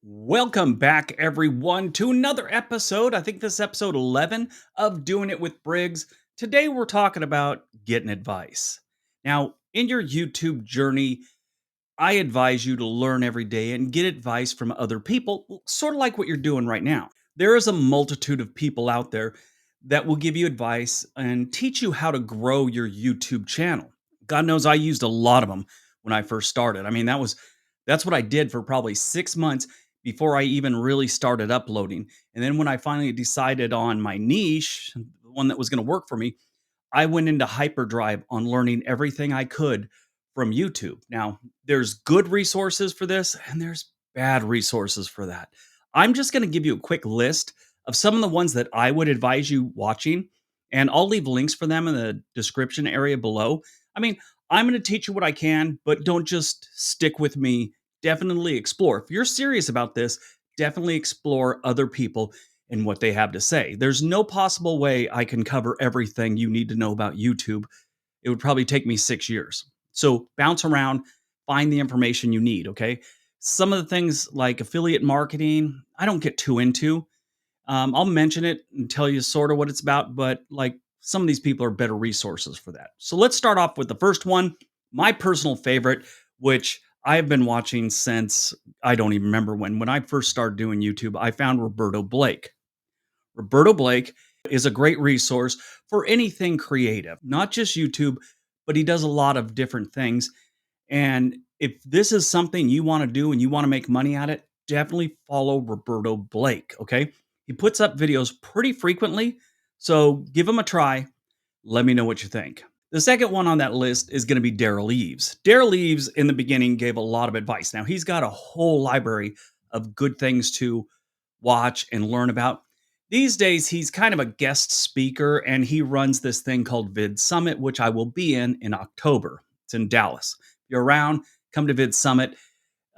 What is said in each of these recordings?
Welcome back, everyone, to another episode. I think this is episode 11 of Doing It with Briggs. Today, we're talking about getting advice. Now, in your YouTube journey, I advise you to learn every day and get advice from other people, sort of like what you're doing right now. There is a multitude of people out there that will give you advice and teach you how to grow your YouTube channel. God knows I used a lot of them when I first started. That's what I did for probably 6 months before I even really started uploading. And then when I finally decided on my niche, the one that was going to work for me, I went into hyperdrive on learning everything I could from YouTube. Now, there's good resources for this and there's bad resources for that. I'm just going to give you a quick list of some of the ones that I would advise you watching, and I'll leave links for them in the description area below. I mean, I'm going to teach you what I can, but don't just stick with me. Definitely explore. If you're serious about this, definitely explore other people and what they have to say. There's no possible way I can cover everything you need to know about YouTube. It would probably take me 6 years. So bounce around, find the information you need, okay? Some of the things like affiliate marketing, I don't get too into. I'll mention it and tell you sort of what it's about, but like some of these people are better resources for that. So let's start off with the first one, my personal favorite, which I've been watching since I don't even remember when. When I first started doing YouTube, I found Roberto Blake. Roberto Blake is a great resource for anything creative, not just YouTube, but he does a lot of different things. And if this is something you want to do and you want to make money at it, definitely follow Roberto Blake. Okay. He puts up videos pretty frequently. So give him a try. Let me know what you think. The second one on that list is going to be Derral Eves. Derral Eves, in the beginning, gave a lot of advice. Now, he's got a whole library of good things to watch and learn about. These days, he's kind of a guest speaker and he runs this thing called Vid Summit, which I will be in October. It's in Dallas. If you're around, come to Vid Summit.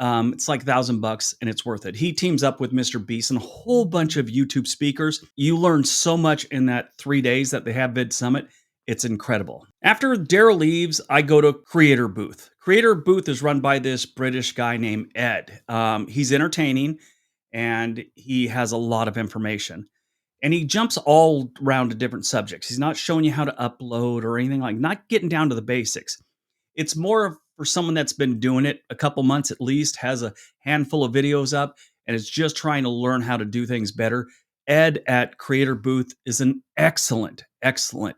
It's like $1,000 and it's worth it. He teams up with Mr. Beast and a whole bunch of YouTube speakers. You learn so much in that 3 days that they have Vid Summit. It's incredible. After Derral leaves, I go to Creator Booth. Creator Booth is run by this British guy named Ed. He's entertaining and he has a lot of information. And he jumps all around to different subjects. He's not showing you how to upload or anything like, not getting down to the basics. It's more for someone that's been doing it a couple months at least, has a handful of videos up, and is just trying to learn how to do things better. Ed at Creator Booth is an excellent, excellent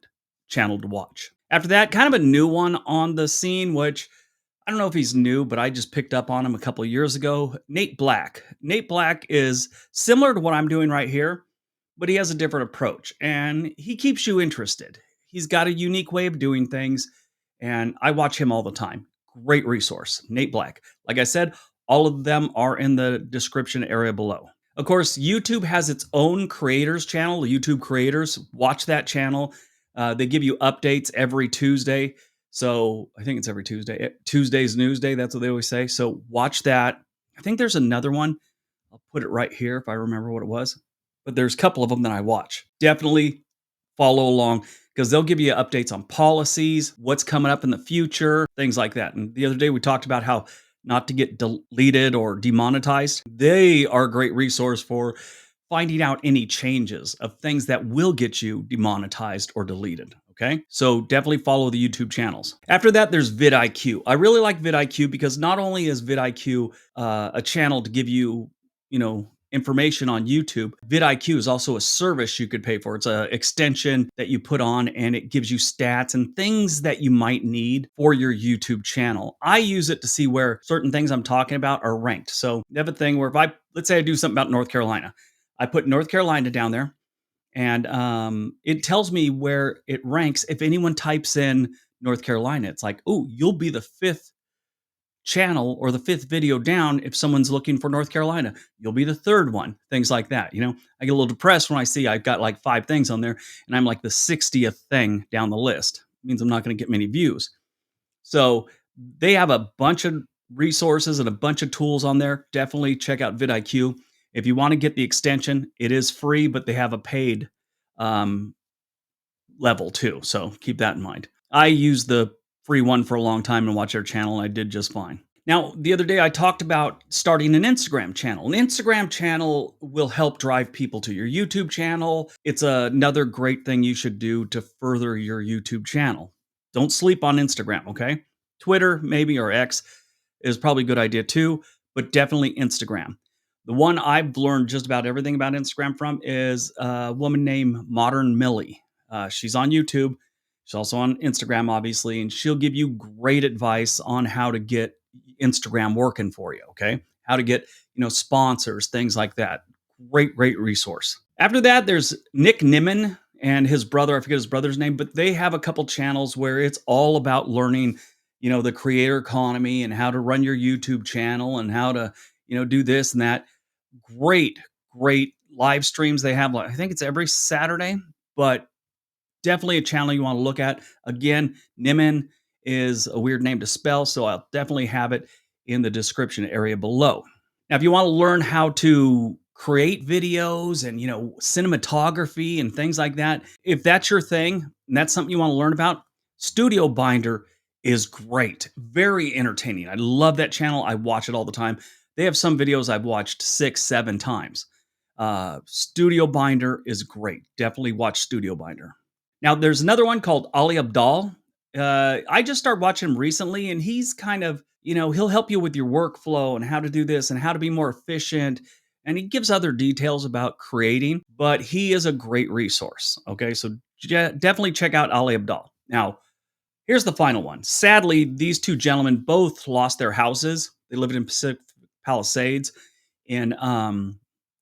channel to watch. After that, kind of a new one on the scene, which I don't know if he's new, but I just picked up on him a couple of years ago. Nate Black. Nate Black is similar to what I'm doing right here, but he has a different approach and he keeps you interested. He's got a unique way of doing things, and I watch him all the time. Great resource, Nate Black. Like I said, all of them are in the description area below. Of course, YouTube has its own creators channel, the YouTube creators. Watch that channel. They give you updates every Tuesday. So I think it's every Tuesday. Tuesday's News Day. That's what they always say. So watch that. I think there's another one. I'll put it right here if I remember what it was. But there's a couple of them that I watch. Definitely follow along because they'll give you updates on policies, what's coming up in the future, things like that. And the other day we talked about how not to get deleted or demonetized. They are a great resource for finding out any changes of things that will get you demonetized or deleted. Okay, so definitely follow the YouTube channels. After that, there's vidIQ. I really like vidIQ because not only is vidIQ a channel to give you, information on YouTube, vidIQ is also a service you could pay for. It's an extension that you put on and it gives you stats and things that you might need for your YouTube channel. I use it to see where certain things I'm talking about are ranked. So they have a thing where let's say I do something about North Carolina, I put North Carolina down there and it tells me where it ranks if anyone types in North Carolina. It's like, oh, you'll be the fifth channel or the fifth video down if someone's looking for North Carolina. You'll be the third one, things like that. I get a little depressed when I see I've got like 5 things on there and I'm like the 60th thing down the list. It means I'm not going to get many views. So they have a bunch of resources and a bunch of tools on there. Definitely check out vidIQ. If you want to get the extension, it is free, but they have a paid level too. So keep that in mind. I used the free one for a long time and watch their channel, and I did just fine. Now, the other day I talked about starting an Instagram channel. An Instagram channel will help drive people to your YouTube channel. It's another great thing you should do to further your YouTube channel. Don't sleep on Instagram, okay? Twitter, maybe, or X is probably a good idea too, but definitely Instagram. The one I've learned just about everything about Instagram from is a woman named Modern Millie. She's on YouTube. She's also on Instagram, obviously, and she'll give you great advice on how to get Instagram working for you. Okay, how to get sponsors, things like that. Great resource. After that, there's Nick Nimmin and his brother. I forget his brother's name, but they have a couple channels where it's all about learning, the creator economy and how to run your YouTube channel and how to, do this and that. Great live streams they have. I think it's every Saturday, but definitely a channel you want to look at. Again, Nimmin is a weird name to spell, so I'll definitely have it in the description area below. Now, if you want to learn how to create videos and cinematography and things like that, if that's your thing and that's something you want to learn about, StudioBinder is great. Very entertaining. I love that channel. I watch it all the time. They have some videos I've watched 6, 7 times. StudioBinder is great. Definitely watch StudioBinder. Now, there's another one called Ali Abdaal. I just started watching him recently, and he's kind of, he'll help you with your workflow and how to do this and how to be more efficient. And he gives other details about creating, but he is a great resource. Okay, so definitely check out Ali Abdaal. Now, here's the final one. Sadly, these two gentlemen both lost their houses. They lived in Pacific Palisades in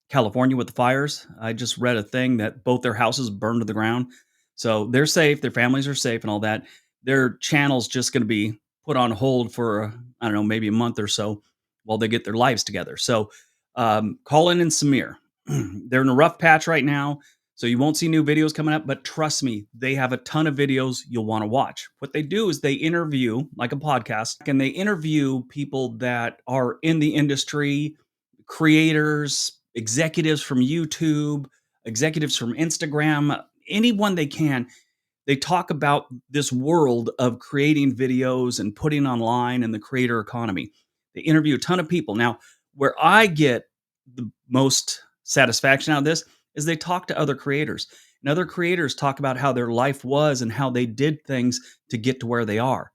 California with the fires. I just read a thing that both their houses burned to the ground. So they're safe, their families are safe and all that. Their channel's just going to be put on hold for, I don't know, maybe a month or so while they get their lives together. So Colin and Samir, they're in a rough patch right now. So you won't see new videos coming up, but trust me, they have a ton of videos you'll want to watch. What they do is they interview, like a podcast, and they interview people that are in the industry, creators, executives from YouTube, executives from Instagram, anyone they can. They talk about this world of creating videos and putting online and the creator economy. They interview a ton of people. Now, where I get the most satisfaction out of this is they talk to other creators. And other creators talk about how their life was and how they did things to get to where they are.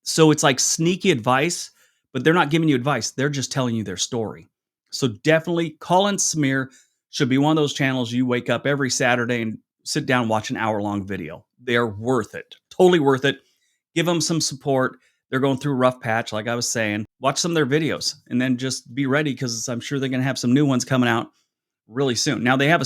So it's like sneaky advice, but they're not giving you advice. They're just telling you their story. So definitely Colin Samir should be one of those channels you wake up every Saturday and sit down and watch an hour-long video. They're worth it. Totally worth it. Give them some support. They're going through a rough patch, like I was saying. Watch some of their videos and then just be ready because I'm sure they're going to have some new ones coming out really soon. Now they have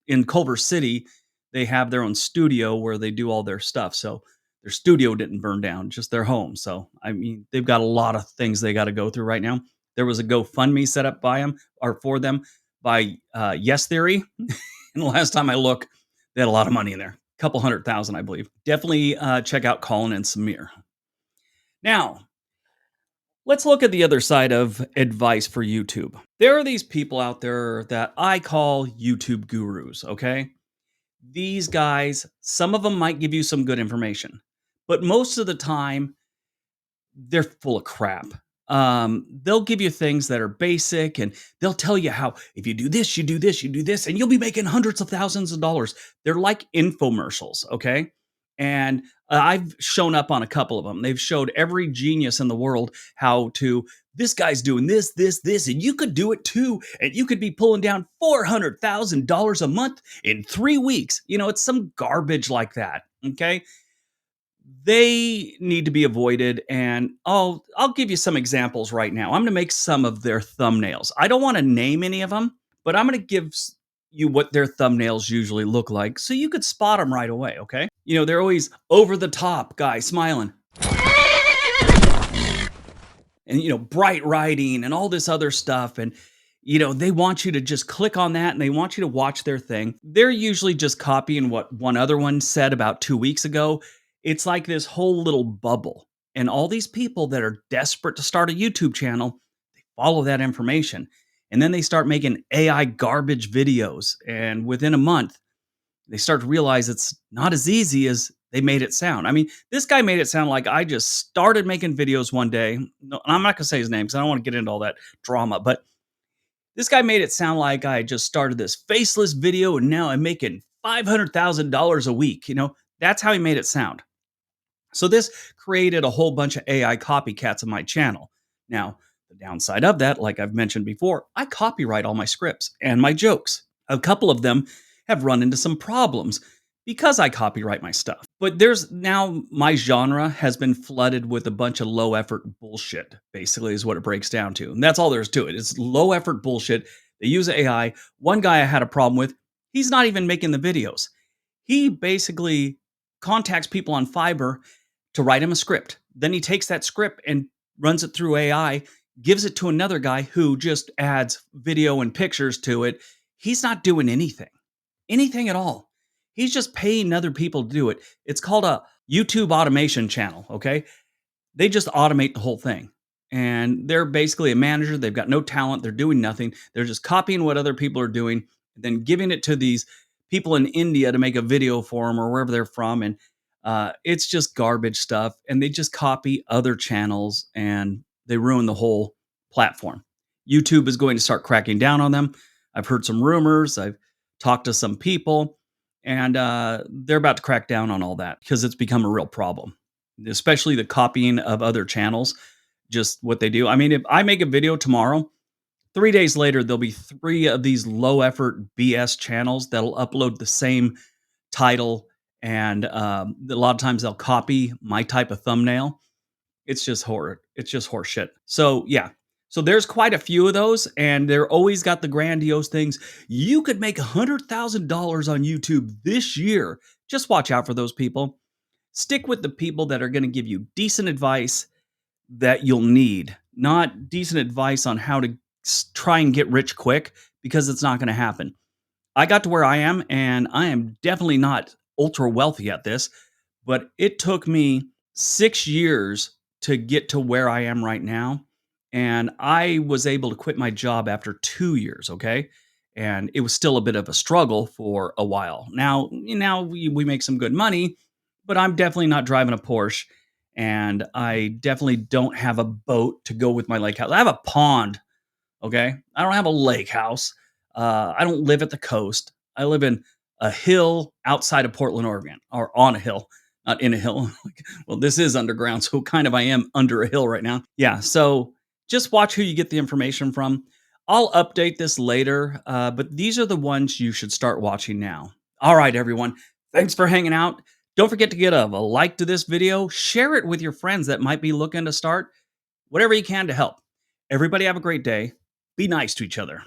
in Culver City, they have their own studio where they do all their stuff. So their studio didn't burn down, just their home. So I mean, they've got a lot of things they got to go through right now. There was a GoFundMe set up by them or for them by Yes Theory. And the last time I looked, they had a lot of money in there, a couple 100,000, I believe. Definitely check out Colin and Samir. Now, let's look at the other side of advice for YouTube. There are these people out there that I call YouTube gurus, okay? These guys, some of them might give you some good information, but most of the time, they're full of crap. They'll give you things that are basic and they'll tell you how if you do this, you do this, you do this, and you'll be making hundreds of thousands of dollars. They're like infomercials, okay? And I've shown up on a couple of them. They've showed every genius in the world how to, this guy's doing this, and you could do it too. And you could be pulling down $400,000 a month in 3 weeks. It's some garbage like that, okay? They need to be avoided, and I'll give you some examples right now. I'm going to make some of their thumbnails. I don't want to name any of them, but I'm going to give you what their thumbnails usually look like so you could spot them right away, okay? They're always over the top guy smiling. And bright writing and all this other stuff, and they want you to just click on that and they want you to watch their thing. They're usually just copying what one other one said about 2 weeks ago. It's like this whole little bubble. And all these people that are desperate to start a YouTube channel, they follow that information. And then they start making AI garbage videos. And within a month, they start to realize it's not as easy as they made it sound. I mean, this guy made it sound like I just started making videos one day. No, I'm not gonna say his name because I don't want to get into all that drama, but this guy made it sound like I just started this faceless video and now I'm making $500,000 a week. That's how he made it sound. So this created a whole bunch of AI copycats of my channel. Now, the downside of that, like I've mentioned before, I copyright all my scripts and my jokes. A couple of them have run into some problems because I copyright my stuff. But there's now my genre has been flooded with a bunch of low effort bullshit, basically, is what it breaks down to. And that's all there is to it. It's low effort bullshit. They use AI. One guy I had a problem with, he's not even making the videos. He basically contacts people on Fiverr to write him a script. Then he takes that script and runs it through AI, gives it to another guy who just adds video and pictures to it. He's not doing anything at all. He's just paying other people to do it. It's called a YouTube automation channel, okay? They just automate the whole thing. And they're basically a manager. They've got no talent. They're doing nothing. They're just copying what other people are doing, and then giving it to these people in India to make a video for them or wherever they're from. And it's just garbage stuff. And they just copy other channels and they ruin the whole platform. YouTube is going to start cracking down on them. I've heard some rumors. I've talked to some people, and they're about to crack down on all that because it's become a real problem, especially the copying of other channels. Just what they do. I mean, if I make a video tomorrow, 3 days later, there'll be 3 of these low effort BS channels that'll upload the same title. And a lot of times they'll copy my type of thumbnail. It's just horror. It's just horse shit. So yeah. So there's quite a few of those, and they're always got the grandiose things. You could make $100,000 on YouTube this year. Just watch out for those people. Stick with the people that are going to give you decent advice that you'll need, not decent advice on how to try and get rich quick, because it's not going to happen. I got to where I am, and I am definitely not ultra wealthy at this, but it took me 6 years to get to where I am right now. And I was able to quit my job after 2 years, okay? And it was still a bit of a struggle for a while. Now we make some good money, but I'm definitely not driving a Porsche, and I definitely don't have a boat to go with my lake house. I have a pond, okay? I don't have a lake house. I don't live at the coast. I live in a hill outside of Portland, Oregon, or on a hill, not in a hill. Well, this is underground, so kind of I am under a hill right now. Yeah, so just watch who you get the information from. I'll update this later, but these are the ones you should start watching now. All right, everyone. Thanks for hanging out. Don't forget to give a like to this video. Share it with your friends that might be looking to start. Whatever you can to help. Everybody have a great day. Be nice to each other.